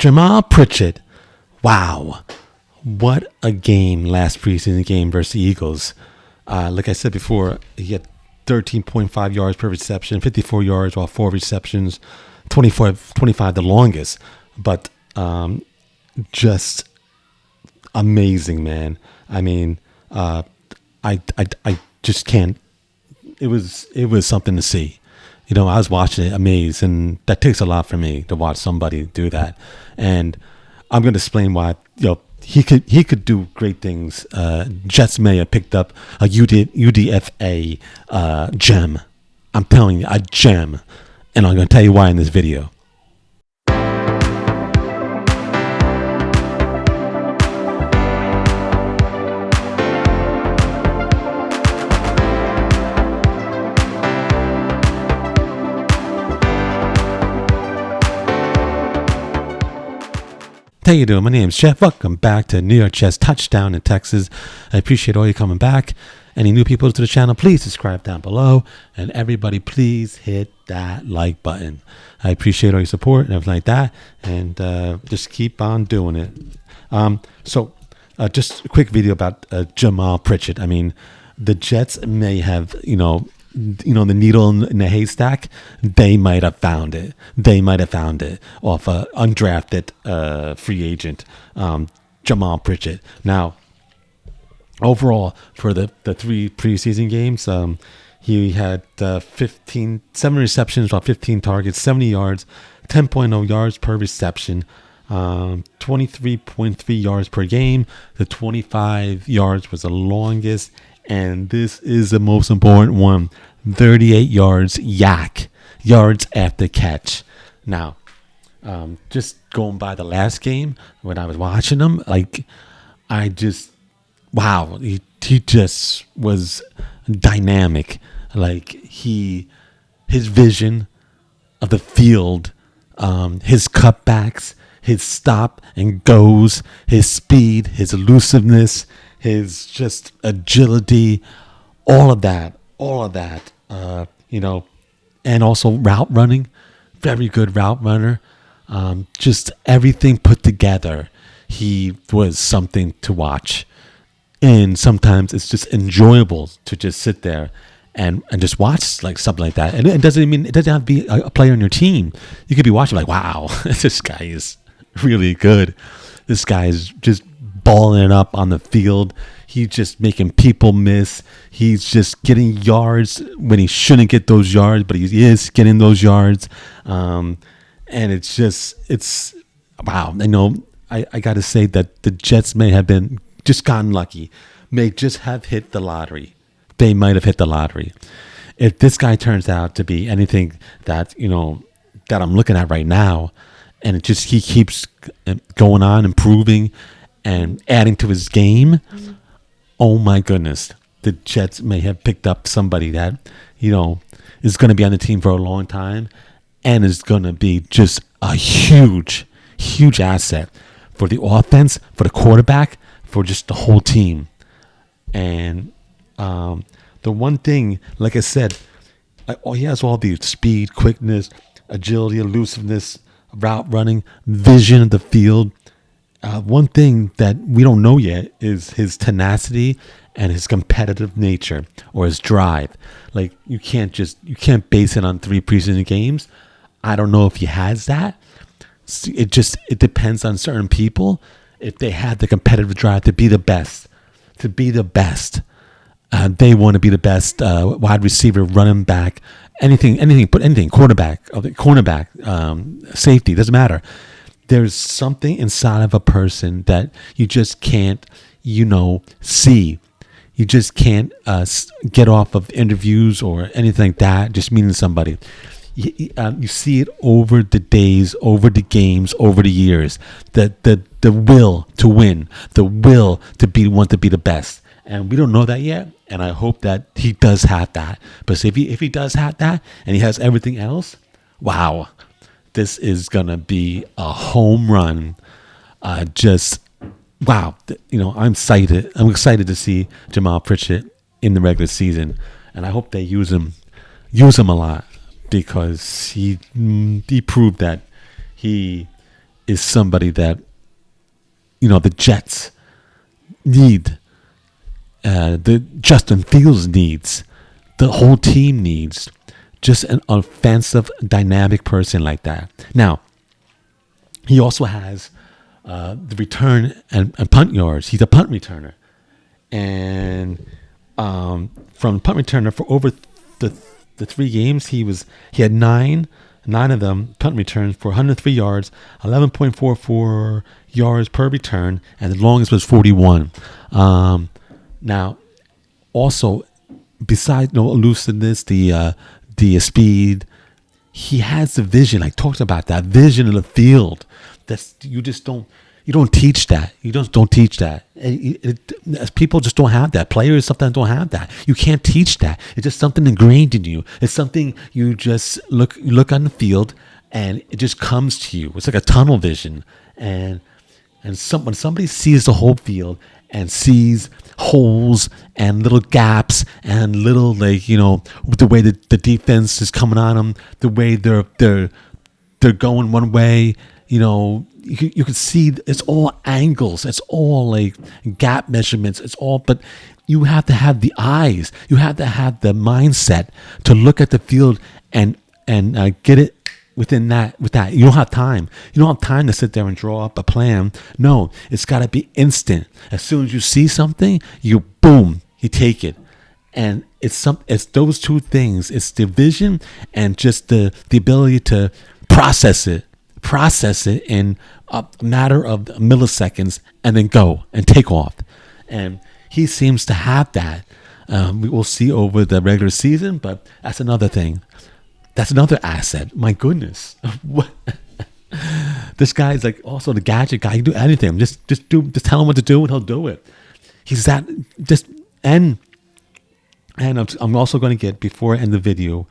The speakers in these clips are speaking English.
Jamaal Pritchett. Wow. What a game, last preseason game versus the Eagles. Like I said before, he had 13.5 yards per reception, 54 yards off 4 receptions, 25 the longest. But just amazing, man. I mean, I just can't. It was something to see. You know, I was watching it amazed, and that takes a lot for me to watch somebody do that. And I'm going to explain why. You know, he could do great things. Jets may have picked up a UDFA gem. I'm telling you, a gem. And I'm going to tell you why in this video. How you doing? My name's Jeff. Welcome back to New York Jets Touchdown in Texas. I appreciate all you coming back. Any new people to the channel, please subscribe down below. And everybody, please hit that like button. I appreciate all your support and everything like that. And just keep on doing it. So just a quick video about Jamaal Pritchett. I mean, the Jets may have, the needle in the haystack. They might have found it. Off a undrafted free agent, Jamaal Pritchett. Now, overall, for the 3 preseason games, he had 7 receptions off 15 targets, 70 yards, 10.0 yards per reception, 23.3 yards per game. The 25 yards was the longest. And this is the most important one, 38 yards yards after catch. Now, just going by the last game, when I was watching him, wow, he just was dynamic. His vision of the field, his cutbacks, his stop and goes, his speed, his elusiveness, his just agility, all of that, and also route running, very good route runner. Just everything put together, he was something to watch. And sometimes it's just enjoyable to just sit there and just watch something like that. And it doesn't have to be a player on your team. You could be watching wow, this guy is really good. This guy is just balling it up on the field. He's just making people miss. He's just getting yards when he shouldn't get those yards, but he is getting those yards. And it's wow. I got to say that the Jets may have been just gotten lucky, may just have hit the lottery. They might have hit the lottery. If this guy turns out to be anything that I'm looking at right now, and he keeps going on, improving and adding to his game, oh my goodness, the Jets may have picked up somebody that, is going to be on the team for a long time and is going to be just a huge, huge asset for the offense, for the quarterback, for just the whole team. And the one thing, like I said, he has all the speed, quickness, agility, elusiveness, route running, vision of the field. One thing that we don't know yet is his tenacity and his competitive nature, or his drive. You can't base it on 3 preseason games. I don't know if he has that. It depends on certain people. If they have the competitive drive to be the best, they want to be the best wide receiver, running back, anything, quarterback, cornerback, safety, doesn't matter. There's something inside of a person that you just can't, see. You just can't get off of interviews or anything like that, just meeting somebody. You see it over the days, over the games, over the years. The will to win, the will to want to be the best. And we don't know that yet. And I hope that he does have that. But if he does have that and he has everything else, wow. This is going to be a home run. Wow. I'm excited. I'm excited to see Jamaal Pritchett in the regular season. And I hope they use him a lot, because he proved that he is somebody that, the Jets need, the Justin Fields needs, the whole team needs just an offensive, dynamic person like that. Now, he also has the return and punt yards. He's a punt returner. And from punt returner for over the 3 games, he had nine of them punt returns for 103 yards, 11.44 yards per return, and the longest was 41. Now, also, besides elusiveness, the speed, he has the vision. I talked about that vision of the field. That's you don't teach that. You don't teach that. People just don't have that. Players sometimes don't have that. You can't teach that. It's just something ingrained in you. It's something you just look on the field and it just comes to you. It's like a tunnel vision. And when somebody sees the whole field and sees holes and little gaps and little, the way that the defense is coming on them, the way they're going one way, you can see it's all angles. It's all like gap measurements. But you have to have the eyes. You have to have the mindset to look at the field and get it within that. With that, you don't have time. You don't have time to sit there and draw up a plan. No, it's got to be instant. As soon as you see something, you take it. And it's those two things. It's the vision and just the ability to process it in a matter of milliseconds and then go and take off. And he seems to have that. We will see over the regular season, but that's another thing. That's another asset. My goodness. This guy is like also the gadget guy. He can do anything. Just tell him what to do and he'll do it. He's that just and I'm also going to get, before I end the video,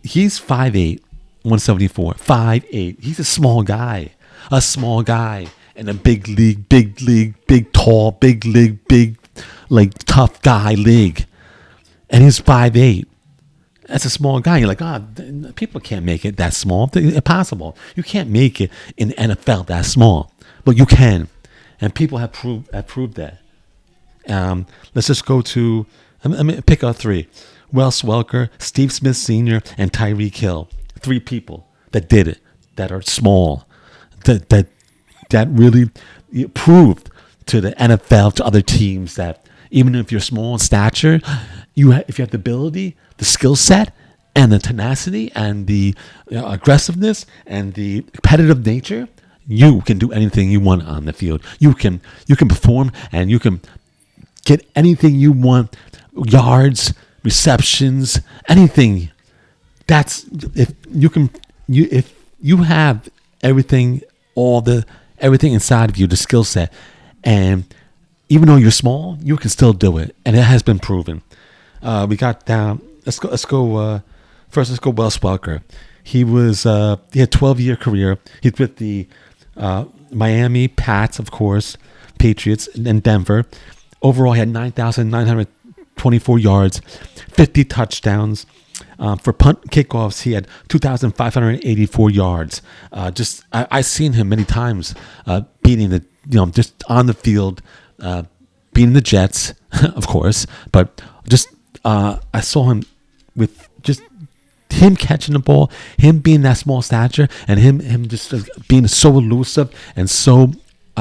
he's 5'8", 174, 5'8". He's a small guy in a big league, big tall, big league, big tough guy league, and he's 5'8". That's a small guy. You're like, people can't make it that small. It's impossible. You can't make it in the NFL that small, but you can, and people have proved that. Let's just go to. Let me pick out 3: Wes Welker, Steve Smith Sr., and Tyreek Hill. 3 people that did it, that are small, that really proved to the NFL, to other teams, that even if you're small in stature, if you have the ability, the skill set, and the tenacity, and the aggressiveness, and the competitive nature, you can do anything you want on the field. You can perform, and you can get anything you want, yards, receptions, anything. That's if you have everything, everything inside of you, the skill set, and even though you're small, you can still do it, and it has been proven. We got down. Let's go. First, let's go. Wes Welker. He had 12-year career. He's with the Miami Pats, of course, Patriots, and Denver. Overall, he had 9,924 yards, 50 touchdowns. For punt kickoffs, he had 2,584 yards. I've seen him many times beating just on the field, beating the Jets, of course. But I saw him with just him catching the ball, him being that small stature, and him just being so elusive and so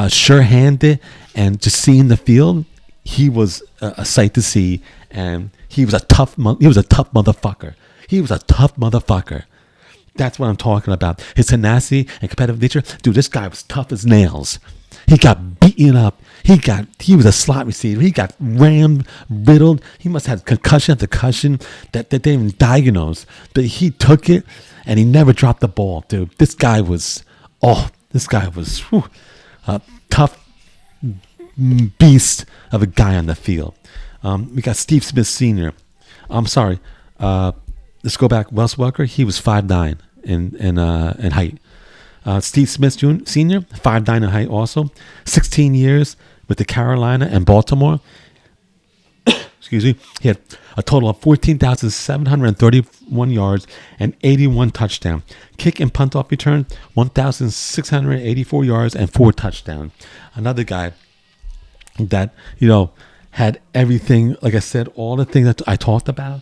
sure-handed, and just seeing the field. He was a sight to see, and he was a tough motherfucker. He was a tough motherfucker. That's what I'm talking about. His tenacity and competitive nature. Dude, this guy was tough as nails. He got beaten up. He was a slot receiver. He got rammed, riddled. He must have concussion after concussion that they didn't even diagnose. But he took it, and he never dropped the ball, dude. This guy was a tough beast of a guy on the field. We got Steve Smith Sr. I'm sorry. Let's go back. Wes Welker, he was 5'9" in height. Steve Smith Sr., 5'9" in height also. 16 years with the Carolina and Baltimore. excuse me. He had a total of 14,731 yards and 81 touchdowns. Kick and punt off return, 1,684 yards and 4 touchdowns. Another guy that, had everything, like I said, all the things that I talked about,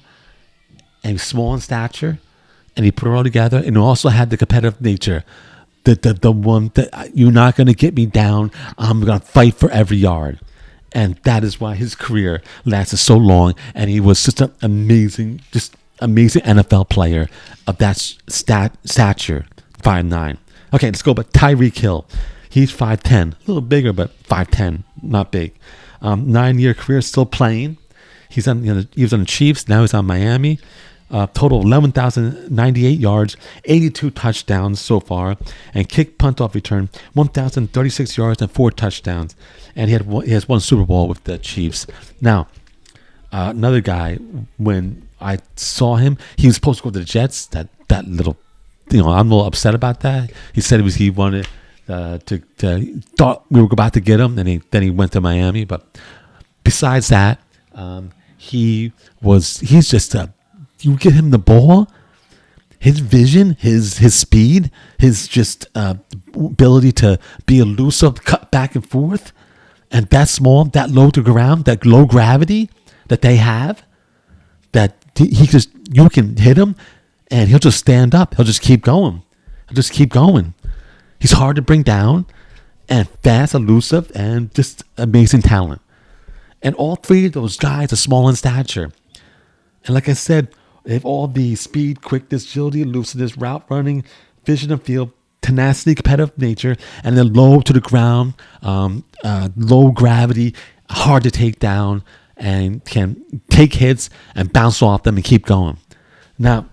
and he's small in stature, and he put it all together, and he also had the competitive nature. The one that you're not going to get me down, I'm going to fight for every yard. And that is why his career lasted so long, and he was just an amazing NFL player of that stature, 5'9". Okay, let's go about Tyreek Hill. He's 5'10", a little bigger, but 5'10", not big. 9-year career, still playing. He was on the Chiefs, now he's on Miami. Total 11,098 yards, 82 touchdowns so far, and kick, punt off return, 1,036 yards and 4 touchdowns. And he has one Super Bowl with the Chiefs. Now, another guy, when I saw him, he was supposed to go to the Jets. That little, I'm a little upset about that. He said he wanted thought we were about to get him, and then he went to Miami. But besides that, he's just you get him the ball, his vision, his speed, his just ability to be elusive, cut back and forth, and that small, that low to ground, that low gravity that they have, that you can hit him and he'll just stand up. He'll just keep going. He's hard to bring down, and fast, elusive, and just amazing talent. And all three of those guys are small in stature. And like I said, they have all the speed, quickness, agility, elusiveness, route running, vision of field, tenacity, competitive nature, and then low to the ground, low gravity, hard to take down, and can take hits and bounce off them and keep going. Now,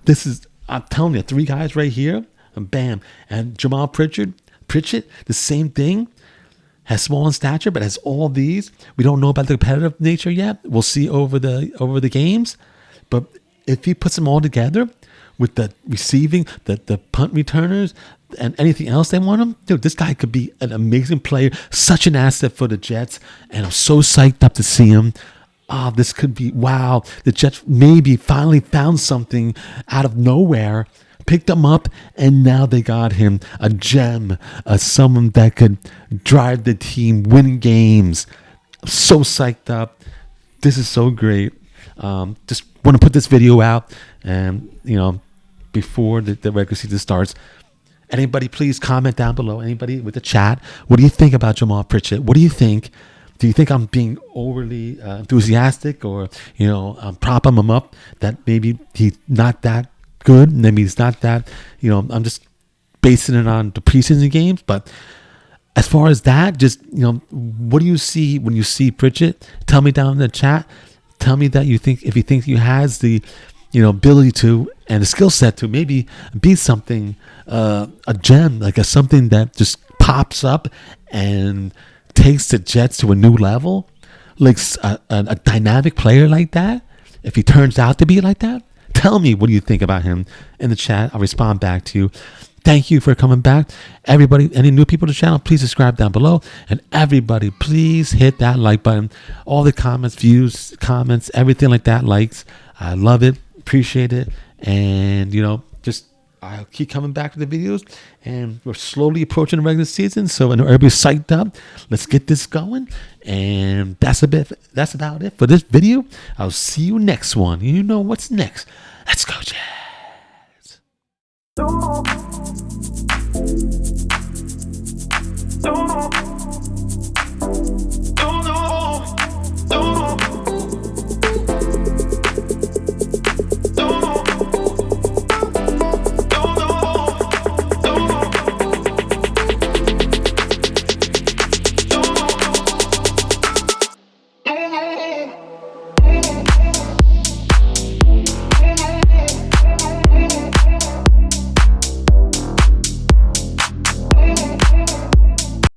I'm telling you, 3 guys right here, and bam. And Jamaal Pritchett, the same thing, has small in stature, but has all these. We don't know about the competitive nature yet. We'll see over the games. But if he puts them all together with the receiving, the punt returners, and anything else they want him, dude, this guy could be an amazing player, such an asset for the Jets, and I'm so psyched up to see him. This could be, wow, the Jets maybe finally found something out of nowhere, picked him up, and now they got him, a gem, someone that could drive the team, win games. I'm so psyched up. This is so great. Just want to put this video out, and before the regular season starts. Anybody, please comment down below. Anybody with the chat, what do you think about Jamaal Pritchett? What do you think? Do you think I'm being overly enthusiastic, or I'm propping him up that maybe he's not that good? Maybe he's not that. I'm just basing it on the preseason games. But as far as that, just what do you see when you see Pritchett? Tell me down in the chat. Tell me that if you think he has the ability to and the skill set to maybe be something, a gem, like something that just pops up and takes the Jets to a new level, like a dynamic player like that. If he turns out to be like that, tell me what do you think about him in the chat. I'll respond back to you. Thank you for coming back. Everybody, any new people to the channel, please subscribe down below. And everybody, please hit that like button. All the comments, views, comments, everything like that, likes. I love it. Appreciate it. And, I'll keep coming back to the videos. And we're slowly approaching the regular season. So everybody's psyched up. Let's get this going. And that's about it for this video. I'll see you next one. You know what's next. Let's go, Jets. Don't